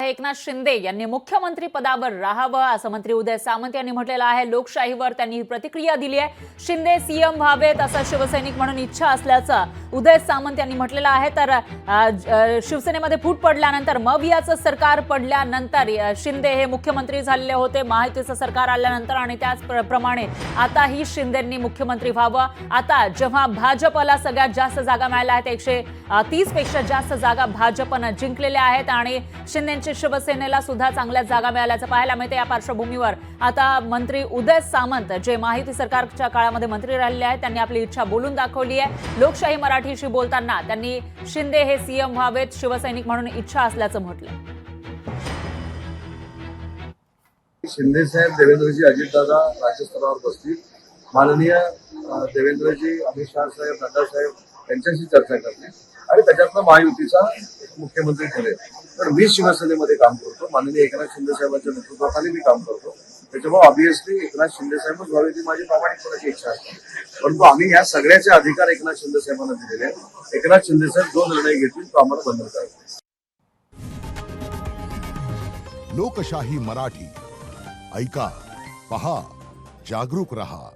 एकनाथ शिंदे यांनी मुख्यमंत्री पदावर राहावं असं मंत्री उदय सामंत यांनी म्हटलेलं आहे। लोकशाहीवर त्यांनी ही प्रतिक्रिया दिली आहे। शिंदे सीएम व्हावेत असं शिवसैनिक म्हणून इच्छा असल्याचं उदय सामंत यांनी म्हटलेलं आहे। तर शिवसेनेमध्ये फूट पडल्यानंतर मवियाचं सरकार पडल्यानंतर शिंदे हे मुख्यमंत्री झालेले होते महायुतीचं सरकार आल्यानंतर, आणि त्याचप्रमाणे आताही शिंदेंनी मुख्यमंत्री व्हावं। आता जेव्हा भाजपला सगळ्यात जास्त जागा मिळाल्या आहेत, 130 पेक्षा जास्त जागा भाजपनं जिंकलेल्या आहेत आणि शिंदेंच्या शिवसेनेला सुद्धा चांगल्या जागा मिळाल्याचं पाहायला मिळते। या पार्श्वभूमीवर आता मंत्री उदय सामंत जे महायुती सरकारच्या काळामध्ये मंत्री राहिले आहेत त्यांनी आपली इच्छा बोलून दाखवली आहे। लोकशाही मराठीशी बोलताना त्यांनी शिंदे हे सीएम व्हावेत शिवसैनिक म्हणून इच्छा असल्याचं म्हटलं। शिंदे साहेब, देवेंद्रजी, अजितदादा राज्यस्तरावर बसतील, माननीय देवेंद्रजी, अमित शाह साहेब, नड्डा साहेब यांच्याशी चर्चा करतील आणि त्याच्यातनं महायुतीचा मुख्यमंत्री ठरेल। तर मी शिवसेनेमध्ये काम करतो, माननीय एकनाथ शिंदे साहेबांच्या नेतृत्वाखाली मी काम करतो, त्याच्यामुळे ऑब्व्हियसली एकनाथ शिंदे साहेबच व्हावे ही माझी प्रामाणिकपणाची इच्छा आहे। परंतु आम्ही या सगळ्याचे अधिकार एकनाथ शिंदे साहेबांना दिलेले आहेत। एकनाथ शिंदे साहेब जो निर्णय घेतील तो आम्हाला बंधन करायचा। लोकशाही मराठी ऐका, पहा, जागरूक रहा।